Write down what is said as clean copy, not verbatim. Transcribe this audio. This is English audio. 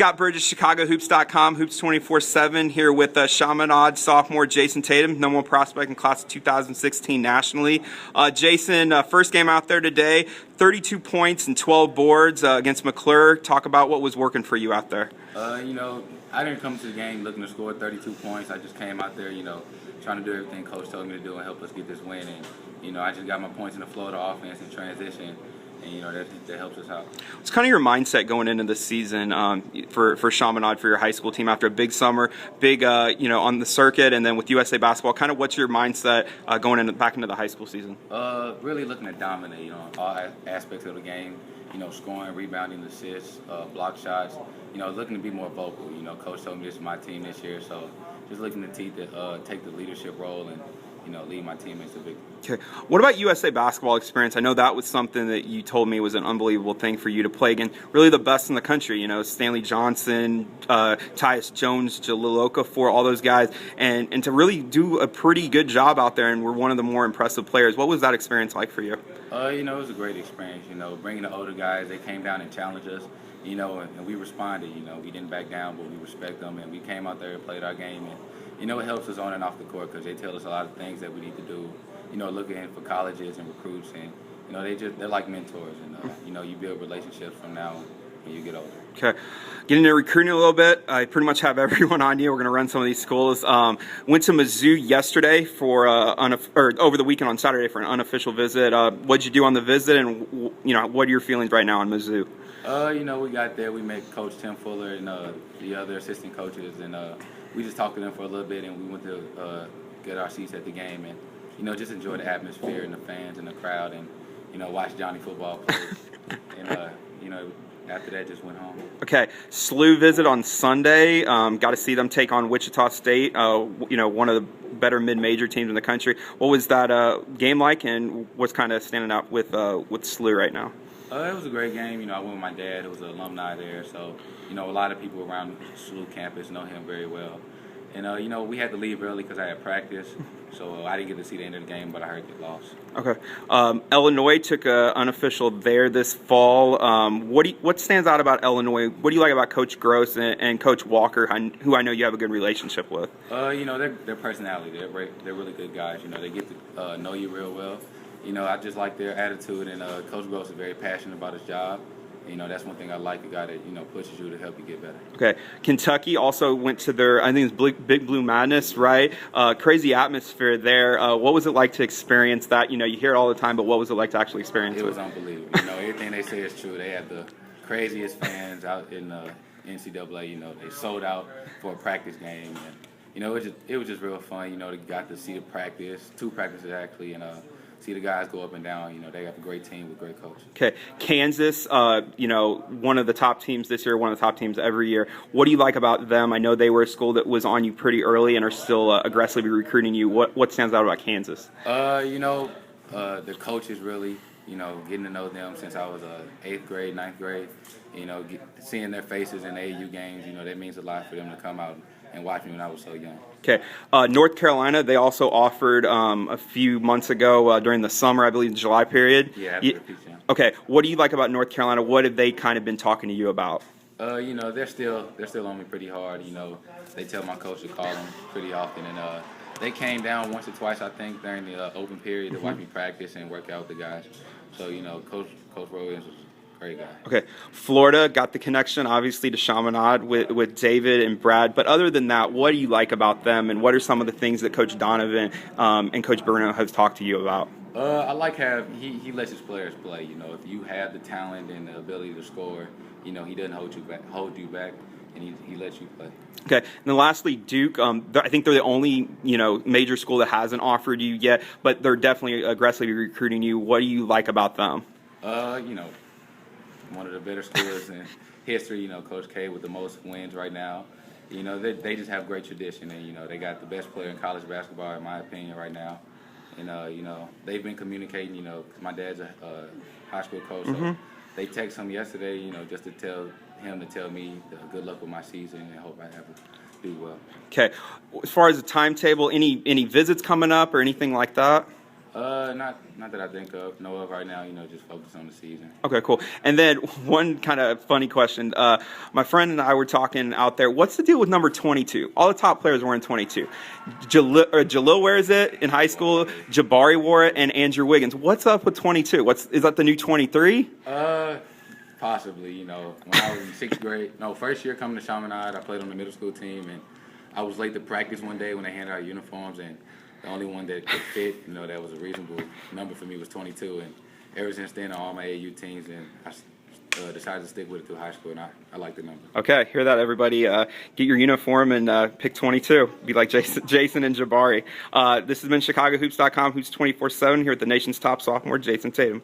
Scott Burgess, ChicagoHoops.com, Hoops 24/7, here with Chaminade sophomore Jayson Tatum, number one prospect in class of 2016 nationally. Jayson, first game out there today, 32 points and 12 boards against McClure. Talk about what was working for you out there. I didn't come to the game looking to score 32 points. I just came out there, trying to do everything Coach told me to do and help us get this win. And, I just got my points in the flow of the offense and transition. And, that helps us out. What's kind of your mindset going into the season for Chaminade, for your high school team after a big summer, big, on the circuit, and then with USA Basketball? Kind of what's your mindset going back into the high school season? Really looking to dominate on all aspects of the game. Scoring, rebounding, assists, block shots. Looking to be more vocal. Coach told me this is my team this year, so just looking to take the leadership role and lead my teammates to victory. Okay. What about USA Basketball experience? I know that was something that you told me was an unbelievable thing for you to play against really the best in the country. Stanley Johnson, Tyus Jones, Jahlil Okafor, all those guys, and to really do a pretty good job out there, and we're one of the more impressive players. What was that experience like for you? It was a great experience. Bringing the older guys, they came down and challenged us. And we responded. We didn't back down, but we respect them, and we came out there and played our game. And it helps us on and off the court because they tell us a lot of things that we need to do. Looking for colleges and recruits, and they're like mentors, and you build relationships from now when you get older. Okay, getting into recruiting a little bit. I pretty much have everyone on you. We're going to run some of these schools. Went to Mizzou yesterday for or over the weekend on Saturday for an unofficial visit. What'd you do on the visit, and what are your feelings right now on Mizzou? We got there. We met Coach Tim Fuller and the other assistant coaches, and we just talked to them for a little bit, and we went to get our seats at the game, and just enjoy the atmosphere and the fans and the crowd, and watch Johnny football play, and after that just went home. Okay, SLU visit on Sunday. Got to see them take on Wichita State. One of the better mid-major teams in the country. What was that game like, and what's kind of standing out with SLU right now? It was a great game. I went with my dad, who was an alumni there, so a lot of people around SLU campus know him very well. And we had to leave early because I had practice, so I didn't get to see the end of the game, but I heard they lost. Okay. Illinois took an unofficial there this fall. What stands out about Illinois? What do you like about Coach Gross and Coach Walker, who I know you have a good relationship with? Their personality. They're really good guys. They get to know you real well. I just like their attitude, and Coach Gross is very passionate about his job. That's one thing I like, a guy that pushes you to help you get better. Okay. Kentucky also went to their, I think it's Big Blue Madness, right? Crazy atmosphere there. What was it like to experience that? You hear it all the time, but what was it like to actually experience it? It was unbelievable. Everything they say is true. They had the craziest fans out in NCAA. They sold out for a practice game. And, it was just real fun. They got to see the practice, 2 practices actually, and see the guys go up and down. They got a great team with great coaches. Okay, Kansas, one of the top teams this year, one of the top teams every year. What do you like about them? I know they were a school that was on you pretty early and are still aggressively recruiting you. What stands out about Kansas? The coaches really, getting to know them since I was 8th grade, 9th grade. Seeing their faces in the AAU games, that means a lot for them to come out and watch me when I was so young. Okay. North Carolina, they also offered a few months ago during the summer, I believe the July period. Yeah, after the peach jam. Okay. What do you like about North Carolina? What have they kind of been talking to you about? They're still on me pretty hard. They tell my coach to call them pretty often, and they came down once or twice, I think, during the open period to watch me practice and work out with the guys. So, Coach Williams was great guy. Okay. Florida got the connection, obviously, to Chaminade with David and Brad. But other than that, what do you like about them, and what are some of the things that Coach Donovan and Coach Bruno have talked to you about? I like how he lets his players play. If you have the talent and the ability to score, he doesn't hold you back, and he lets you play. Okay. And then lastly, Duke, I think they're the only, major school that hasn't offered you yet, but they're definitely aggressively recruiting you. What do you like about them? One of the better schools in history, Coach K with the most wins right now. They just have great tradition, and, they got the best player in college basketball, in my opinion, right now. And, they've been communicating, 'cause my dad's a high school coach, so they text him yesterday, just to tell me good luck with my season and hope I have to do well. Okay. As far as the timetable, any visits coming up or anything like that? Not that I know of right now. You know, just focus on the season. Okay, cool. And then one kind of funny question. My friend and I were talking out there. What's the deal with number 22? All the top players were in 22. Jalil wears it in high school. Jabari wore it, and Andrew Wiggins. What's up with 22? Is that the new 23? Possibly. You know, when I was in first year coming to Chaminade, I played on the middle school team, and I was late to practice one day when they handed out uniforms, and the only one that could fit, you know, that was a reasonable number for me was 22. And ever since then, on all my AU teams, and I decided to stick with it through high school, and I like the number. Okay, hear that, everybody. Get your uniform and pick 22. Be like Jason and Jabari. This has been ChicagoHoops.com, Hoops 24/7 here at the nation's top sophomore, Jason Tatum.